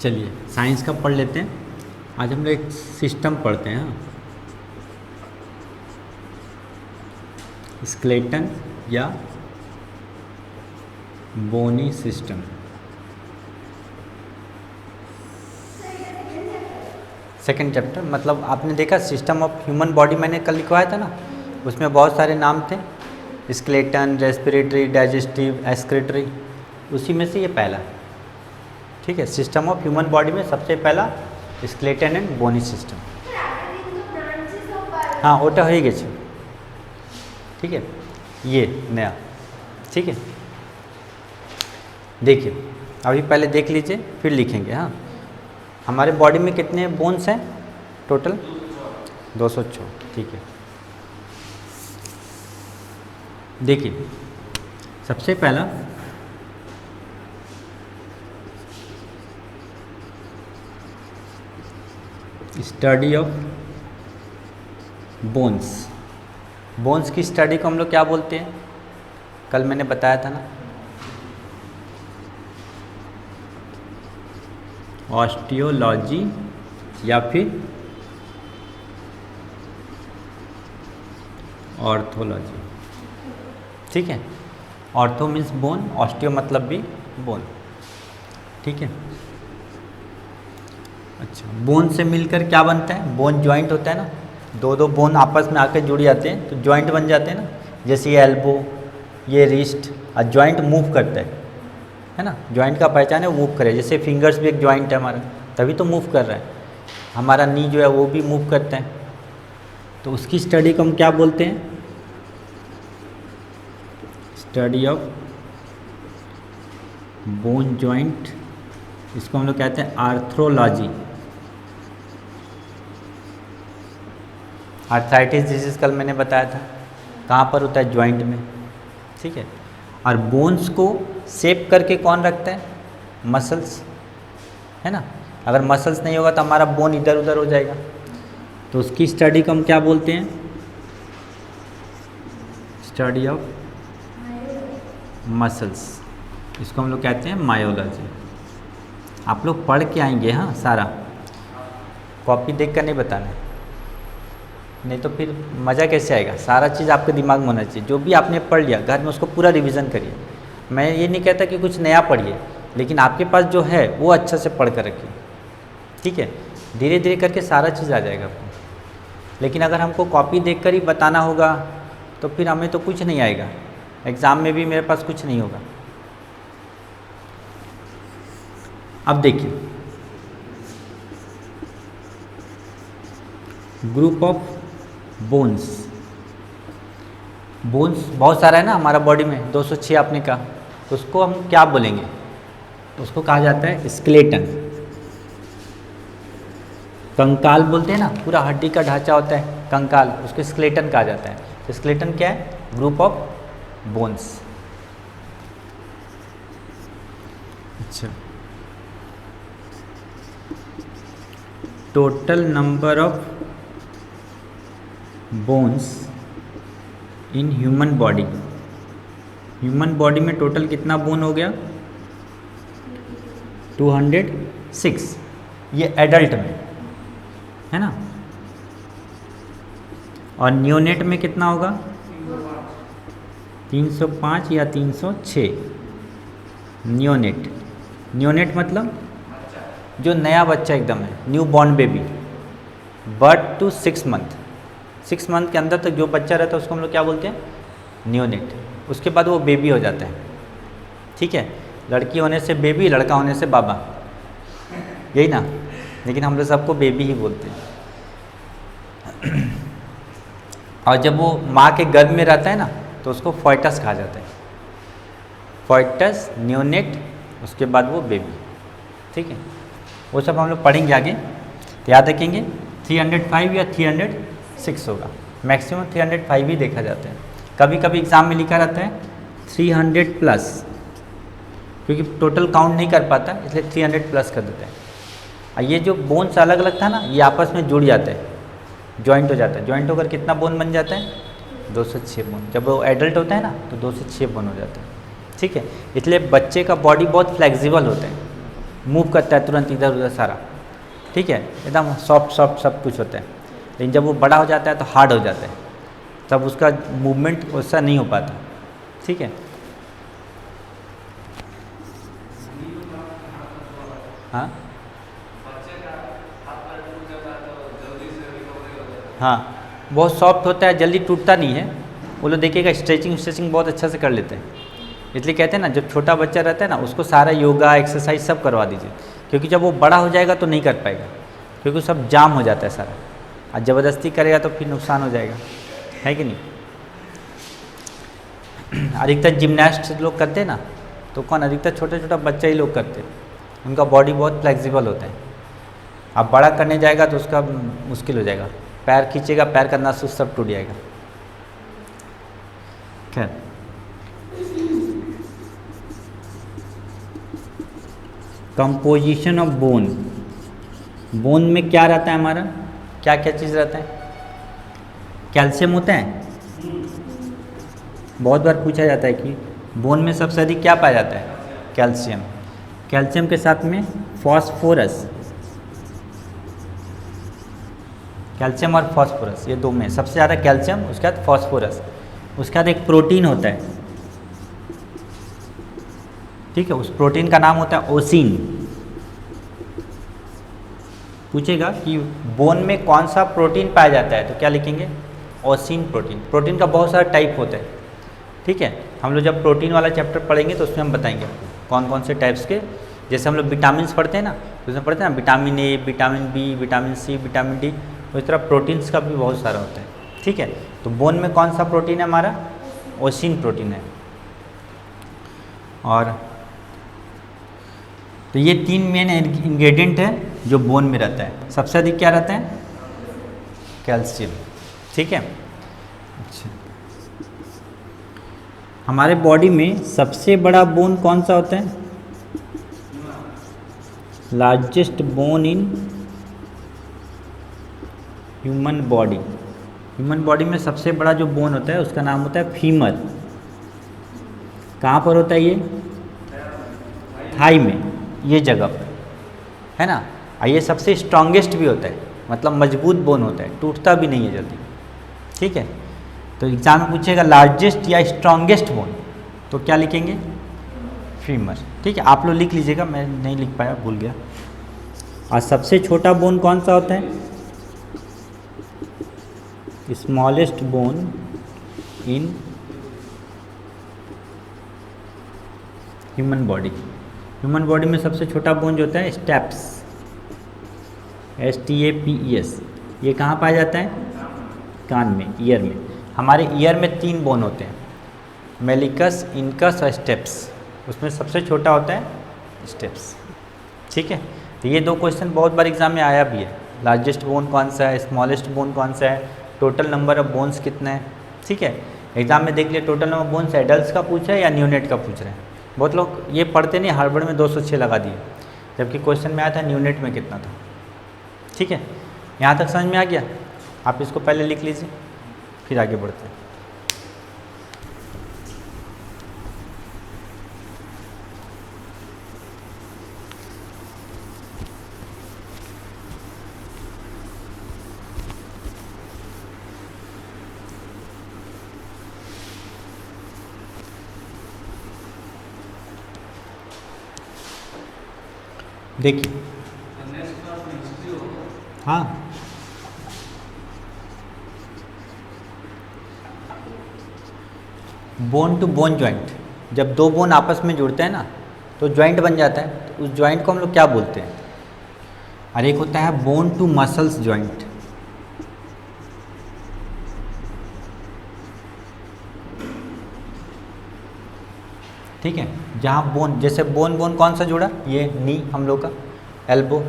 चलिए साइंस का पढ़ लेते हैं। आज हम लोग एक सिस्टम पढ़ते हैं, स्केलेटन या बोनी सिस्टम। सेकंड चैप्टर, मतलब आपने देखा सिस्टम ऑफ ह्यूमन बॉडी मैंने कल लिखवाया था ना, उसमें बहुत सारे नाम थे, स्केलेटन, रेस्पिरेटरी, डाइजेस्टिव, एक्सक्रीटरी, उसी में से ये पहला है। ठीक है, सिस्टम ऑफ ह्यूमन बॉडी में सबसे पहला स्केलेटन एंड बोनी सिस्टम। हाँ ওটা হয়ে গেছে, ठीक है, ये नया। ठीक है, देखिए अभी पहले देख लीजिए फिर लिखेंगे। हाँ, हमारे बॉडी में कितने बोन्स हैं टोटल? 206। ठीक है, देखिए सबसे पहला स्टडी ऑफ बोन्स। बोन्स की स्टडी को हम लोग क्या बोलते हैं? कल मैंने बताया था ना, ऑस्टियोलॉजी या फिर ऑर्थोलॉजी। ठीक है, ऑर्थो मीन्स बोन, ऑस्टियो मतलब भी बोन। ठीक है, अच्छा, बोन से मिलकर क्या बनता है? बोन जॉइंट होता है ना, दो दो बोन आपस में आकर जुड़ जाते हैं तो जॉइंट बन जाते हैं ना। जैसे ये एल्बो, ये रिस्ट, और जॉइंट मूव करता है ना। जॉइंट का पहचान है वो मूव करे, जैसे फिंगर्स भी एक जॉइंट है हमारा, तभी तो मूव कर रहा है। हमारा नी जो है वो भी मूव करता है, तो उसकी स्टडी को हम क्या बोलते हैं? स्टडी ऑफ बोन जॉइंट, इसको हम लोग कहते हैं आर्थ्रोलॉजी। आर्थराइटिस डिजीज कल मैंने बताया था, कहाँ पर होता है? जॉइंट में। ठीक है, और बोन्स को शेप करके कौन रखता है? मसल्स, है ना। अगर मसल्स नहीं होगा तो हमारा बोन इधर उधर हो जाएगा, तो उसकी स्टडी को हम क्या बोलते हैं? स्टडी ऑफ मसल्स, इसको हम लोग कहते हैं मायोलॉजी। आप लोग पढ़ के आएंगे, हाँ, सारा कॉपी देख कर नहीं बताना है, नहीं तो फिर मज़ा कैसे आएगा? सारा चीज़ आपके दिमाग में होना चाहिए। जो भी आपने पढ़ लिया घर में उसको पूरा रिवीजन करिए। मैं ये नहीं कहता कि कुछ नया पढ़िए, लेकिन आपके पास जो है वो अच्छा से पढ़ कर रखिए। ठीक है, धीरे धीरे करके सारा चीज़ आ जाएगा आपको। लेकिन अगर हमको कॉपी देख कर ही बताना होगा तो फिर हमें तो कुछ नहीं आएगा, एग्ज़ाम में भी मेरे पास कुछ नहीं होगा। अब देखिए, ग्रुप ऑफ बोन्स। बोन्स बहुत सारा है ना हमारा बॉडी में, 206 आपने कहा, तो उसको हम क्या बोलेंगे? उसको कहा जाता है स्केलेटन। कंकाल बोलते हैं ना, पूरा हड्डी का ढांचा होता है कंकाल, उसको स्केलेटन कहा जाता है। तो स्केलेटन क्या है? Group of bones. अच्छा, total number of bones in human body. Human body में टोटल कितना बोन हो गया? 206। ये एडल्ट में है ना, और न्यूनेट में कितना होगा? 305 या 306। न्यूनेट, न्यूनेट मतलब जो नया बच्चा एकदम है, new born baby, birth to 6 month. 6 month के अंदर तक जो बच्चा रहता है उसको हम लोग क्या बोलते हैं? न्यूनेट। उसके बाद वो बेबी हो जाता है। ठीक है, लड़की होने से बेबी, लड़का होने से बाबा, यही ना, लेकिन हम लोग सबको बेबी ही बोलते हैं। और जब वो माँ के गर्भ में रहता है ना तो उसको फॉइटस कहा जाता है। फॉइटस, न्यूनेट, उसके बाद वो बेबी। ठीक है, वो सब हम लोग पढ़ेंगे आगे, तो याद रखेंगे 305 या 306 होगा। मैक्सिमम 305 ही देखा जाता है, कभी कभी एग्ज़ाम में लिखा रहता है 300 प्लस, क्योंकि टोटल काउंट नहीं कर पाता इसलिए 300 प्लस कर देते हैं। और ये जो बोन्स अलग अलग था ना, ये आपस में जुड़ जाते हैं, जॉइंट हो जाता है। जॉइंट होकर कितना बोन बन जाता है? 206 बोन। जब वो एडल्ट होता है ना तो 206 बोन हो जाता है। ठीक है, इसलिए बच्चे का बॉडी बहुत फ्लेक्सिबल होता है। मूव करता है तुरंत इधर उधर सारा, ठीक है, एकदम सॉफ्ट सॉफ्ट सब कुछ होता है। लेकिन जब वो बड़ा हो जाता है तो हार्ड हो जाता है, तब उसका मूवमेंट वैसा नहीं हो पाता, ठीक है। हाँ हाँ, बहुत सॉफ्ट होता है, जल्दी टूटता नहीं है। वो लोग देखिएगा स्ट्रेचिंग स्ट्रेचिंग बहुत अच्छा से कर लेते हैं। इसलिए कहते हैं ना, जब छोटा बच्चा रहता है ना, उसको सारा योगा एक्सरसाइज सब करवा दीजिए, क्योंकि जब वो बड़ा हो जाएगा तो नहीं कर पाएगा, क्योंकि सब जाम हो जाता है सारा, और ज़बरदस्ती करेगा तो फिर नुकसान हो जाएगा, है कि नहीं। अधिकतर जिम्नास्ट लोग करते हैं ना, तो कौन, अधिकतर छोटा छोटा बच्चा ही लोग करते हैं, उनका बॉडी बहुत फ्लेक्सिबल होता है। अब बड़ा करने जाएगा तो उसका मुश्किल हो जाएगा, पैर खींचेगा, पैर का नस उस सब टूट जाएगा। खैर, कंपोजिशन ऑफ बोन, बोन में क्या रहता है हमारा, क्या क्या चीज़ रहता है, कैल्शियम होता है। बहुत बार पूछा जाता है कि बोन में सबसे अधिक क्या पाया जाता है, कैल्शियम। कैल्शियम के साथ में फॉस्फोरस, कैल्शियम और फॉस्फोरस, ये दो में सबसे ज़्यादा कैल्शियम, उसके बाद फॉस्फोरस, उसके बाद एक प्रोटीन होता है, ठीक है, उस प्रोटीन का नाम होता है ओसिन। पूछेगा कि बोन में कौन सा प्रोटीन पाया जाता है, तो क्या लिखेंगे, ओसिन प्रोटीन। प्रोटीन का बहुत सारा टाइप होता है, ठीक है, हम लोग जब प्रोटीन वाला चैप्टर पढ़ेंगे तो उसमें हम बताएंगे आपको कौन कौन से टाइप्स के। जैसे हम लोग विटामिन पढ़ते हैं ना, तो उसमें पढ़ते हैं ना vitamin A, vitamin B, vitamin C, vitamin D, तो इस तरह प्रोटीन्स का भी बहुत सारा होता है, ठीक है। तो बोन में कौन सा प्रोटीन है हमारा, ओसिन प्रोटीन है। और तो ये 3 मेन इंग्रेडिएंट है जो बोन में रहता है। सबसे अधिक क्या रहता है, कैल्शियम, ठीक है। अच्छा, हमारे बॉडी में सबसे बड़ा बोन कौन सा होता है, लार्जेस्ट बोन इन ह्यूमन बॉडी। ह्यूमन बॉडी में सबसे बड़ा जो बोन होता है उसका नाम होता है फीमर। कहाँ पर होता है ये, थाई में, ये जगह पर, है ना। और ये सबसे स्ट्रॉन्गेस्ट भी होता है, मतलब मजबूत बोन होता है, टूटता भी नहीं है जल्दी, ठीक है। तो एग्जाम में पूछेगा लार्जेस्ट या स्ट्रॉन्गेस्ट बोन, तो क्या लिखेंगे, फीमर, ठीक है। आप लोग लिख लीजिएगा, मैं नहीं लिख पाया, भूल गया। और सबसे छोटा बोन कौन सा होता है, स्मॉलेस्ट बोन इन ह्यूमन बॉडी। ह्यूमन बॉडी में सबसे छोटा बोन जो होता है स्टेप्स, STAPES। ये कहाँ पाया जाता है, कान में, ईयर में। हमारे ईयर में 3 बोन होते हैं, मेलिकस, इनकस और स्टेप्स। उसमें सबसे छोटा होता है स्टेप्स, ठीक है। तो ये 2 क्वेश्चन बहुत बार एग्जाम में आया भी है, लार्जेस्ट बोन कौन सा है, स्मॉलेस्ट बोन कौन सा है, टोटल नंबर ऑफ बोन्स कितने हैं, ठीक है। एग्जाम में देख लिए total number of bones adult का पूछ रहे हैं या न्यूनेट का पूछ रहे हैं। बहुत लोग ये पढ़ते नहीं, हड़बड़ में 206 लगा दिए, जबकि क्वेश्चन में आया था न्यूनेट में कितना था, ठीक है। यहाँ तक समझ में आ गया, आप इसको पहले लिख लीजिए, फिर आगे बढ़ते हैं। देखिए, हाँ, बोन टू बोन ज्वाइंट, जब 2 बोन आपस में जुड़ते हैं ना तो ज्वाइंट बन जाता है, तो उस ज्वाइंट को हम लोग क्या बोलते हैं। और एक होता है बोन टू मसल्स ज्वाइंट, ठीक है। जहाँ बोन, जैसे बोन बोन कौन सा जुड़ा, ये नी हम लोग का, एल्बो,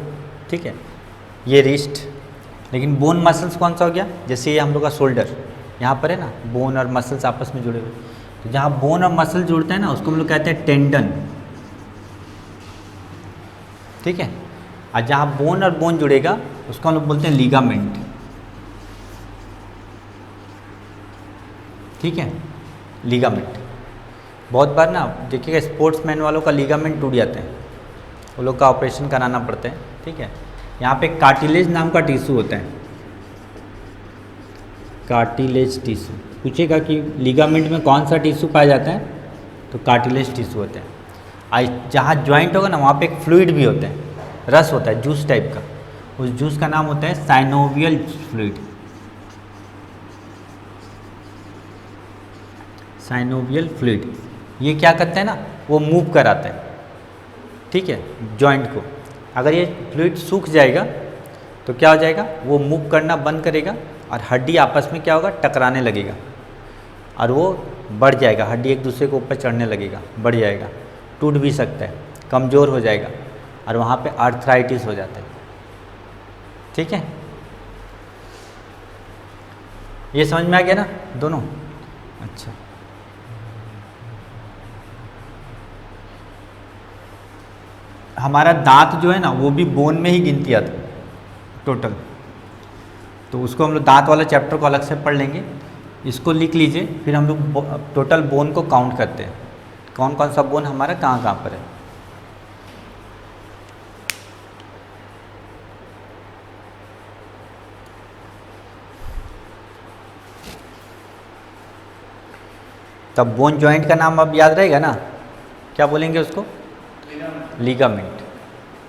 ठीक है, ये रिस्ट। लेकिन बोन मसल्स कौन सा हो गया, जैसे ये हम लोग का शोल्डर, यहाँ पर है ना, बोन और मसल्स आपस में जुड़े हुए। तो जहाँ बोन और मसल जुड़ते हैं ना उसको हम लोग कहते हैं टेंडन, ठीक है। और जहाँ बोन और बोन जुड़ेगा उसको हम लोग बोलते हैं लीगामेंट, ठीक है, लीगामेंट। बहुत बार ना देखिएगा स्पोर्ट्समैन वालों का लीगामेंट टूट जाते हैं, वो लोग का ऑपरेशन कराना पड़ता है, ठीक है। यहाँ पे कार्टिलेज नाम का टिश्यू होता है, कार्टिलेज टिश्यू। पूछेगा कि लिगामेंट में कौन सा टिश्यू पाया जाता है, तो कार्टिलेज टिश्यू होता है। जहाँ ज्वाइंट होगा ना वहाँ पे एक फ्लूइड भी होता है, रस होता है जूस टाइप का, उस जूस का नाम होता है साइनोवियल फ्लूइड, साइनोवियल फ्लूइड। ये क्या करता है ना, वो मूव कराता है, ठीक है, जॉइंट को। अगर ये फ्लूइड सूख जाएगा तो क्या हो जाएगा, वो मूव करना बंद करेगा और हड्डी आपस में क्या होगा, टकराने लगेगा और वो बढ़ जाएगा, हड्डी एक दूसरे के ऊपर चढ़ने लगेगा, बढ़ जाएगा, टूट भी सकता है, कमज़ोर हो जाएगा और वहाँ पे आर्थराइटिस हो जाता है, ठीक है। ये समझ में आ गया ना दोनों? अच्छा, हमारा दांत जो है ना वो भी बोन में ही गिनती आता है टोटल, तो उसको हम लोग दांत वाला चैप्टर को अलग से पढ़ लेंगे। इसको लिख लीजिए, फिर हम लोग टोटल बोन को काउंट करते हैं, कौन कौन सा बोन हमारा कहाँ कहाँ पर है। तब बोन जॉइंट का नाम अब याद रहेगा ना, क्या बोलेंगे उसको, लिगामेंट।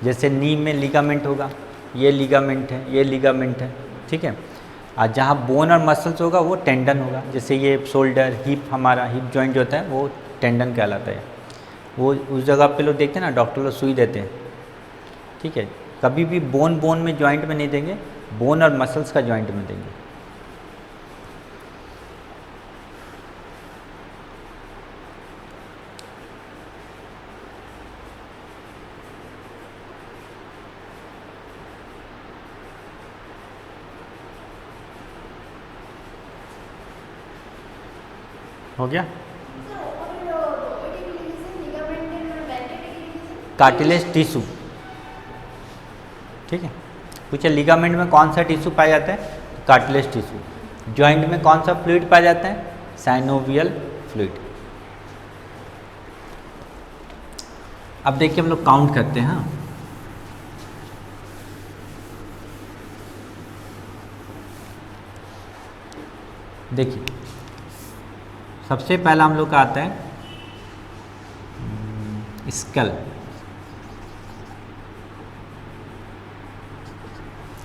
जैसे नी में लिगामेंट होगा, ये लिगामेंट है, ये लिगामेंट है, ठीक है। और जहाँ बोन और मसल्स होगा वो टेंडन होगा, जैसे ये शोल्डर, हिप, हमारा हिप जॉइंट जो होता है वो टेंडन कहलाता है। वो उस जगह पे लोग देखते हैं ना, डॉक्टर लोग सुई देते हैं, ठीक है। कभी भी बोन बोन में जॉइंट में नहीं देंगे, बोन और मसल्स का जॉइंट में देंगे। हो गया। कार्टिलेज टिश्यू, ठीक है। पूछे लिगामेंट में कौन सा टिश्यू पाया जाता है, कार्टिलेज टिश्यू। जॉइंट में कौन सा फ्लूइड पाया जाता है, साइनोवियल फ्लूइड। अब देखिए हम लोग काउंट करते हैं। हाँ, देखिए सबसे पहला हम लोग का आता है स्कल।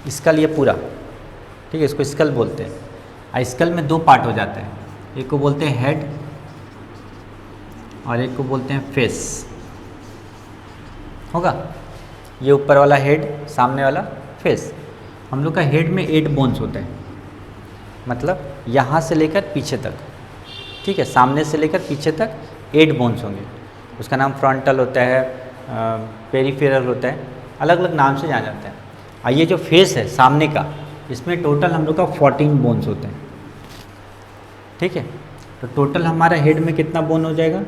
स्कल ये पूरा, ठीक है, इसको स्कल बोलते हैं। और स्कल में दो पार्ट हो जाते हैं, एक को बोलते हैं हेड और एक को बोलते हैं फेस। होगा, ये ऊपर वाला हेड, सामने वाला फेस। हम लोग का हेड में 8 बोन्स होते हैं, मतलब यहाँ से लेकर पीछे तक, ठीक है, सामने से लेकर पीछे तक 8 बोन्स होंगे। उसका नाम फ्रंटल होता है, पेरिफेरल होता है, अलग अलग नाम से जाना जाता है। और ये जो फेस है सामने का, इसमें टोटल हम लोग का 14 बोन्स होते हैं, ठीक है। तो टोटल हमारा हेड में कितना बोन हो जाएगा,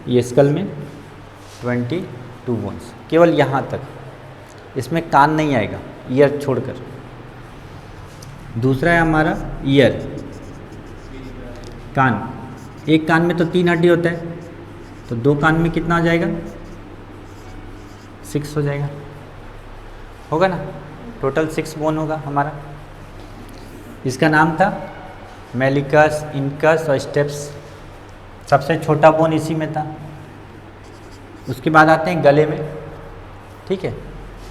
ये स्कल में 22 बोन्स, केवल यहाँ तक। इसमें कान नहीं आएगा, ईयर छोड़कर। दूसरा है हमारा ईयर, कान। एक कान में तो 3 हड्डी होता है, तो 2 कान में कितना हो जाएगा, 6 हो जाएगा, होगा ना। टोटल 6 बोन होगा हमारा। इसका नाम था मेलिकस, इनकस और स्टेप्स। सबसे छोटा बोन इसी में था। उसके बाद आते हैं गले में, ठीक है,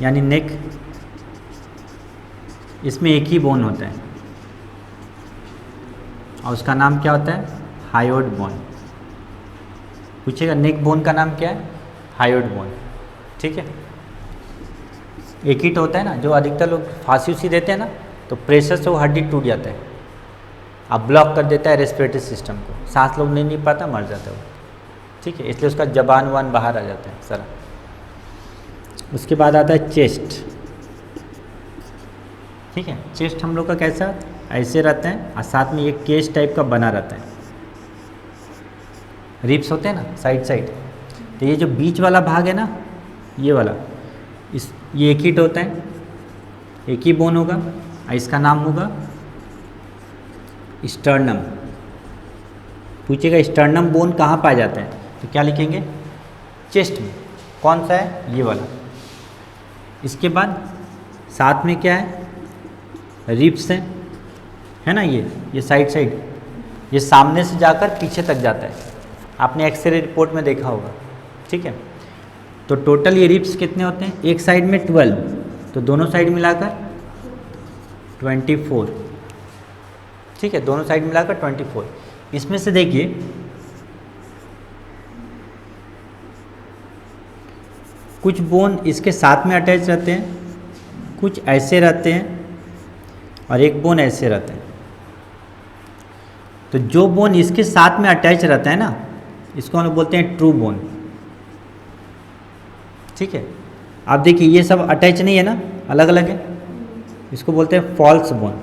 यानी नेक। इसमें एक ही बोन होता है और उसका नाम क्या होता है, हायोइड बोन। पूछेगा नेक बोन का नाम क्या है, हायोइड बोन, ठीक है। एक ही तो होता है ना, जो अधिकतर लोग फांसी उसी देते हैं ना, तो प्रेशर से वो हड्डी टूट जाता है, अब ब्लॉक कर देता है रेस्पिरेटरी सिस्टम को, सांस लोग नहीं पाता, मर जाता है वो, ठीक है। इसलिए उसका जबान वान बाहर आ जाता है सारा। उसके बाद आता है चेस्ट, ठीक है। चेस्ट हम लोग का कैसा, ऐसे रहता है और साथ में एक केज टाइप का बना रहता है, रिब्स होते हैं ना साइड साइड। तो ये जो बीच वाला भाग है ना, ये वाला, ये एक ही होता है, एक ही बोन होगा और इसका नाम होगा स्टर्नम। पूछेगा स्टर्नम बोन कहाँ पाया जाता है, तो क्या लिखेंगे, चेस्ट में। कौन सा है, ये वाला, इसके बाद साथ में क्या है, रिब्स है ना, ये साइड ये सामने से जाकर पीछे तक जाता है, आपने एक्सरे रिपोर्ट में देखा होगा। ठीक है, तो टोटल ये रिब्स कितने होते हैं, एक साइड में 12, तो दोनों साइड मिलाकर 24। ठीक है, दोनों साइड मिलाकर 24। इसमें से देखिए कुछ बोन इसके साथ में अटैच रहते हैं, कुछ ऐसे रहते हैं और एक बोन ऐसे रहते हैं। तो जो बोन इसके साथ में अटैच रहता है ना, इसको हम लोग बोलते हैं ट्रू बोन। ठीक है, आप देखिए ये सब अटैच नहीं है ना, अलग अलग है, इसको बोलते हैं फॉल्स बोन।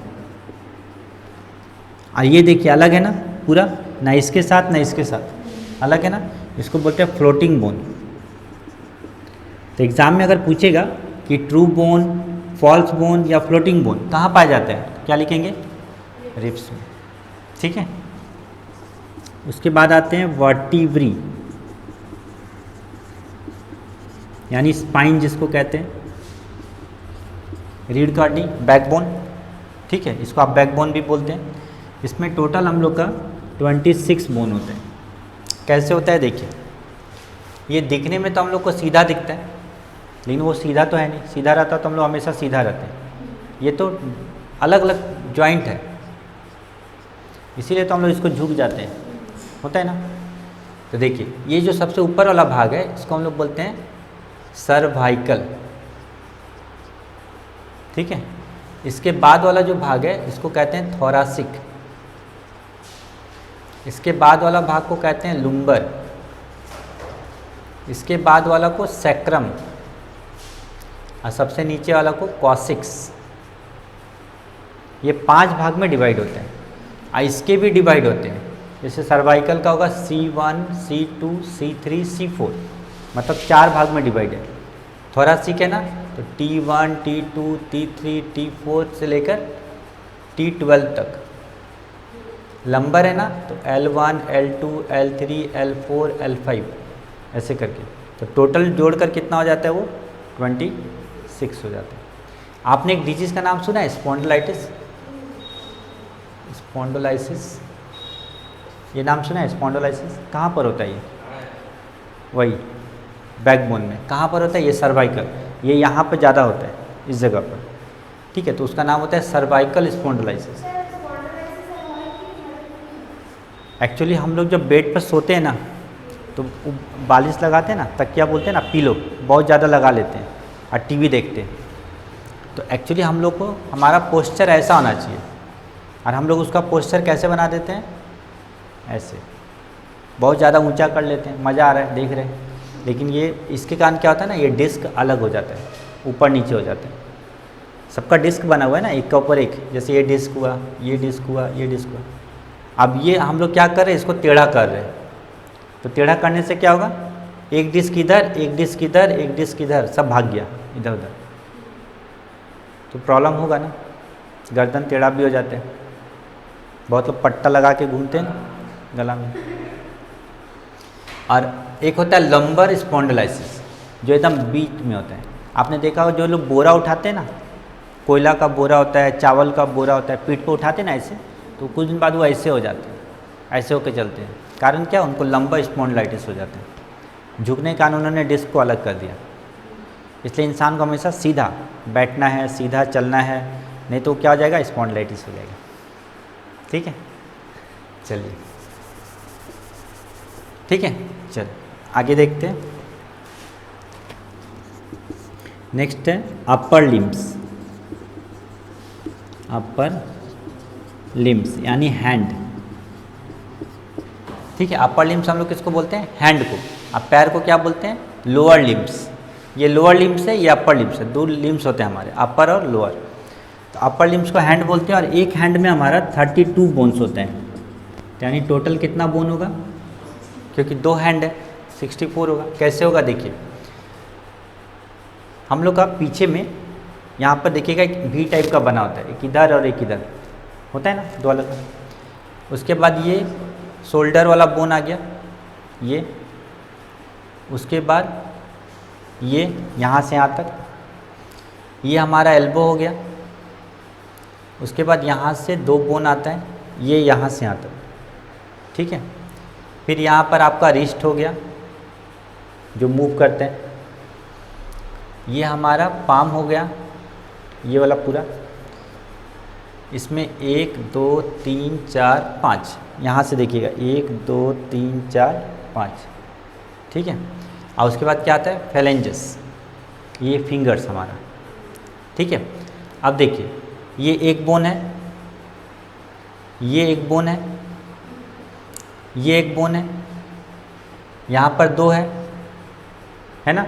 और ये देखिए अलग है ना पूरा, ना इसके साथ ना इसके साथ, अलग है ना, इसको बोलते हैं फ्लोटिंग बोन। तो एग्ज़ाम में अगर पूछेगा कि ट्रू बोन, फॉल्स बोन या फ्लोटिंग बोन कहाँ पाया जाता है, क्या लिखेंगे, रिब्स में। ठीक है, उसके बाद आते हैं वर्टिब्री, यानी स्पाइन जिसको कहते हैं, रीढ़ की हड्डी, बैकबोन। ठीक है, इसको आप बैकबोन भी बोलते हैं। इसमें टोटल हम लोग का 26 बोन होते हैं। कैसे होता है देखिए, ये दिखने में तो हम लोग को सीधा दिखता है, लेकिन वो सीधा तो है नहीं, सीधा रहता तो हम लोग हमेशा सीधा रहते हैं। ये तो अलग अलग जॉइंट है, इसीलिए तो हम लोग इसको झुक जाते हैं, होता है ना। तो देखिए ये जो सबसे ऊपर वाला भाग है, इसको हम लोग बोलते हैं सर्वाइकल। ठीक है, इसके बाद वाला जो भाग है इसको कहते हैं थोरासिक, इसके बाद वाला भाग को कहते हैं लुम्बर, इसके बाद वाला को सैक्रम, और सबसे नीचे वाला को कॉसिक्स। ये 5 भाग में डिवाइड होते हैं, और इसके भी डिवाइड होते हैं। जैसे सर्वाइकल का होगा C1, C2, C3, C4, मतलब 4 भाग में डिवाइड है। थोरासिक है ना, तो T1, T2, T3, T4 से लेकर T12 तक। लंबर है ना, तो L1, L2, L3, L4, L5 ऐसे करके, तो टोटल जोड़कर कितना हो जाता है, वो 26 हो जाता है। आपने एक डिजीज़ का नाम सुना है, स्पॉन्डिलाइटिस, स्पॉन्डिलाइसिस, ये नाम सुना है स्पॉन्डिलाइसिस? कहाँ पर होता है ये? वही बैकबोन में। कहाँ पर होता है ये? सर्वाइकल। ये यहाँ पर ज़्यादा होता है, इस जगह पर। ठीक है, तो उसका नाम होता है सर्वाइकल स्पॉन्डिलाइसिस। एक्चुअली हम लोग जब बेड पर सोते हैं ना, तो बालिश लगाते हैं ना, तकिया बोलते हैं ना, पीलो बहुत ज़्यादा लगा लेते हैं और टीवी देखते हैं। तो एक्चुअली हम लोग को हमारा पोस्चर ऐसा होना चाहिए, और हम लोग उसका पोस्चर कैसे बना देते हैं? ऐसे बहुत ज़्यादा ऊंचा कर लेते हैं, मज़ा आ रहा है देख रहे हैं, लेकिन ये इसके कारण क्या होता है ना, ये डिस्क अलग हो जाता है, ऊपर नीचे हो जाता है। सबका डिस्क बना हुआ है ना, एक के ऊपर एक, जैसे ये डिस्क हुआ, ये डिस्क हुआ, ये डिस्क हुआ। अब ये हम लोग क्या कर रहे हैं, इसको टेढ़ा कर रहे हैं। तो टेढ़ा करने से क्या होगा, एक डिस्क इधर, एक डिस्क इधर, एक डिस्क इधर, सब भाग गया इधर उधर, तो प्रॉब्लम होगा ना, गर्दन टेढ़ा भी हो जाते हैं। बहुत लोग पट्टा लगा के घूमते हैं ना गला में। और एक होता है लंबर स्पॉन्डिलाइसिस, जो एकदम बीच में होता है। आपने देखा हो जो लोग बोरा उठाते हैं ना, कोयला का बोरा होता है, चावल का बोरा होता है, पीठ पे उठाते हैं ना ऐसे, तो कुछ दिन बाद वो ऐसे हो जाते हैं, ऐसे होके चलते हैं। कारण क्या? उनको लंबर स्पॉन्डिलाइटिस हो जाता है। झुकने के कारण उन्होंने डिस्क को अलग कर दिया। इसलिए इंसान को हमेशा सीधा बैठना है, सीधा चलना है, नहीं तो क्या हो जाएगा, स्पॉन्डिलाइटिस हो जाएगा। ठीक है, चलिए ठीक है, चल आगे देखते हैं। नेक्स्ट है अपर लिम्स। अपर लिम्स यानी हैंड। ठीक है, अपर लिम्स हम लोग किसको बोलते हैं? हैंड को। अब पैर को क्या बोलते हैं? Lower limbs. ये लोअर लिम्स है, ये अपर लिम्स है, 2 लिम्स होते हैं हमारे, अपर और लोअर। तो अपर लिम्स को हैंड बोलते हैं, और एक हैंड में हमारा 32 बोन्स होते हैं। यानी टोटल कितना बोन होगा? क्योंकि 2 हैंड है, 64 होगा। कैसे होगा देखिए, हम लोग का पीछे में यहाँ पर देखिएगा एक वी टाइप का बना होता है, एक इधर और एक इधर होता है ना, 2 अलग। उसके बाद ये शोल्डर वाला बोन आ गया, ये। उसके बाद ये यहाँ से यहाँ तक, ये हमारा एल्बो हो गया। उसके बाद यहाँ से 2 बोन आता है, ये यहाँ से आता है, ठीक है। फिर यहाँ पर आपका रिस्ट हो गया जो मूव करते हैं। ये हमारा पाम हो गया, ये वाला पूरा। इसमें 1 2 3 4 5, यहाँ से देखिएगा 1 2 3 4 5, ठीक है। और उसके बाद क्या आता है, फेलेंजेस, ये फिंगर्स हमारा, ठीक है। अब देखिए ये एक बोन है, ये एक बोन है, ये एक बोन है, यहाँ पर 2 है ना।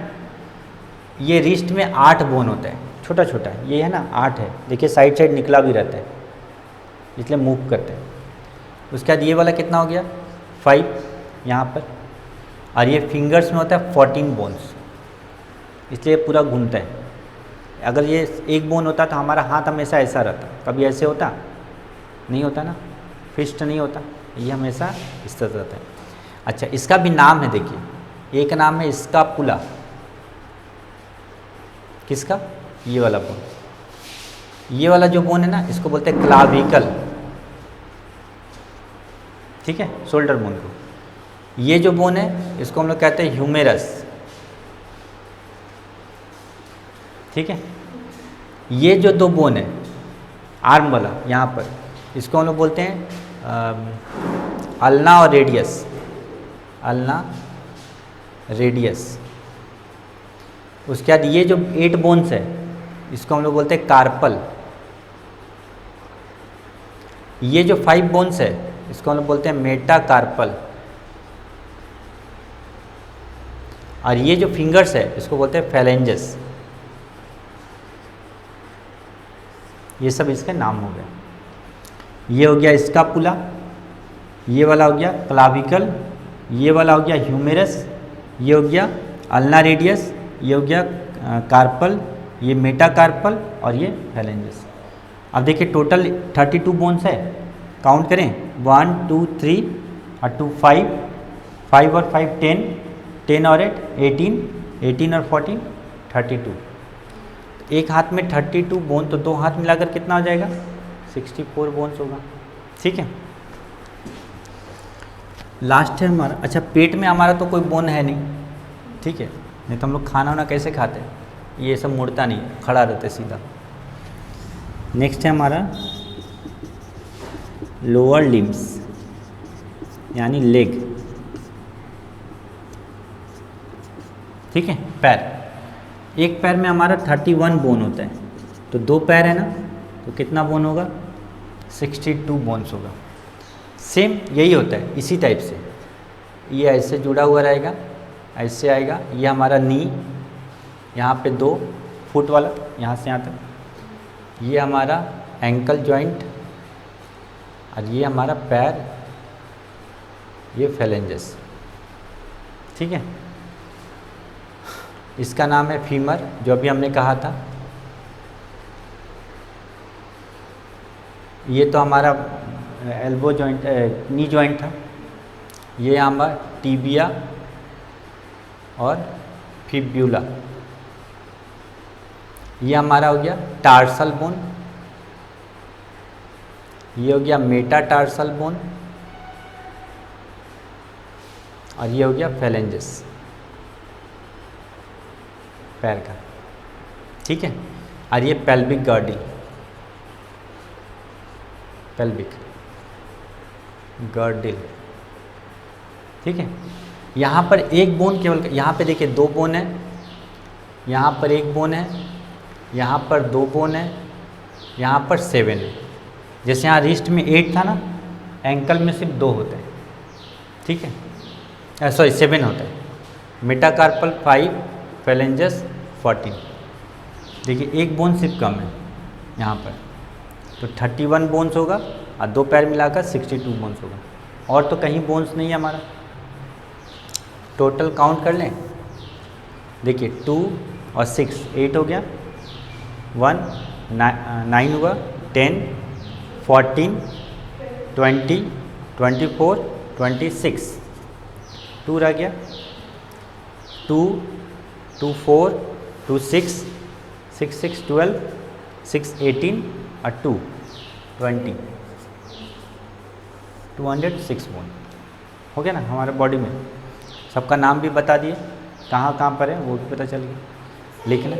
ये रिस्ट में 8 बोन होता है, छोटा छोटा, ये है ना 8 है, देखिए साइड साइड निकला भी रहता है, इसलिए मूव करते हैं। उसके बाद ये वाला कितना हो गया, 5 यहाँ पर। और ये फिंगर्स में होता है 14 बोन्स, इसलिए पूरा घूमता है। अगर ये एक बोन होता तो हमारा हाथ हमेशा ऐसा रहता, कभी ऐसे होता नहीं, होता ना, फिस्ट नहीं होता, ये हमेशा इस तरह रहता है। अच्छा, इसका भी नाम है, देखिए एक नाम है इसका पुला, किसका, ये वाला बोन। ये वाला जो बोन है ना, इसको बोलते हैं क्लाविकल, ठीक है, शोल्डर बोन को। ये जो बोन है इसको हम लोग कहते हैं ह्यूमेरस, ठीक है। ये जो 2 बोन है आर्म वाला यहाँ पर, इसको हम लोग बोलते हैं अल्ना और रेडियस, अल्ना रेडियस। उसके बाद ये जो 8 बोन्स है इसको हम लोग बोलते हैं कार्पल। ये जो 5 बोन्स है इसको हम लोग बोलते हैं मेटाकार्पल। और ये जो फिंगर्स है इसको बोलते हैं फेलेंजेस। ये सब इसके नाम हो गए। ये हो गया स्कापुला, ये वाला हो गया क्लाविकल, ये वाला हो गया ह्यूमेरस, ये हो गया अल्ना रेडियस, ये हो गया कार्पल, ये मेटाकार्पल और ये फेलेंजेस। अब देखिए टोटल 32 बोन्स है, काउंट करें 1 2 3 और 2 5, 5 और 5 10, 10 और 8 18, 18 और 14 32। एक हाथ में 32 बोन, तो 2 हाथ मिलाकर कितना हो जाएगा, 64 बोन्स होगा, ठीक है। लास्ट है हमारा, अच्छा पेट में हमारा तो कोई बोन है नहीं, ठीक है, नहीं तो हम लोग खाना वाना कैसे खाते हैं, ये सब मुड़ता नहीं, खड़ा रहता है सीधा। नेक्स्ट है हमारा लोअर लिम्स यानी लेग, ठीक है, पैर। एक पैर में हमारा 31 बोन होता है, तो 2 पैर है ना, तो कितना बोन होगा, 62 बोन्स होगा। सेम यही होता है, इसी टाइप से ये ऐसे जुड़ा हुआ रहेगा, ऐसे आएगा। ये हमारा नी, यहाँ पे 2 फुट वाला यहाँ से यहाँ तक, ये हमारा एंकल जॉइंट, और ये हमारा पैर, ये फेलेंजेस, ठीक है। इसका नाम है फीमर, जो अभी हमने कहा था। ये तो हमारा एल्बो जॉइंट, नी जॉइंट था। ये हमारा टीबिया और फिब्यूला। ये हमारा हो गया टार्सल बोन, ये हो गया मेटाटार्सल बोन, और ये हो गया फेलेंजेस, पैर का, ठीक है। और ये पेल्विक गर्डिल, पेल्विक गर्डिल, ठीक है। यहाँ पर एक बोन केवल, यहाँ पे देखिए 2 बोन है, यहाँ पर 1 बोन है, यहाँ पर 2 बोन है, यहाँ पर 7 है। जैसे यहाँ रिस्ट में 8 था ना, एंकल में सिर्फ 2 होते हैं, ठीक है, सॉरी 7 होता है। Metacarpal 5, phalanges 14। देखिए एक बोन सिर्फ कम है यहाँ पर, तो 31 बोन्स होगा, और 2 पैर मिलाकर 62 बोन्स होगा, और तो कहीं बोन्स नहीं है हमारा। टोटल काउंट कर लें, देखिए 2 और 6 8 हो गया, 1 9 हुआ, 10 14 20 24 26, 2 रह गया, 2 2 4 2 6 6 6 12, 6 18 और 2 20, 206 बोन हो गया ना हमारे बॉडी में। सबका नाम भी बता दिए, कहाँ कहाँ पर है वो भी पता चल गया। लिखना।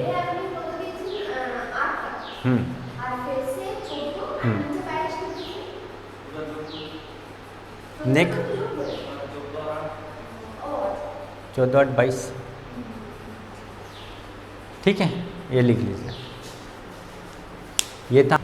नेक 14 8 22, ठीक है, ये लिख लीजिए। ये था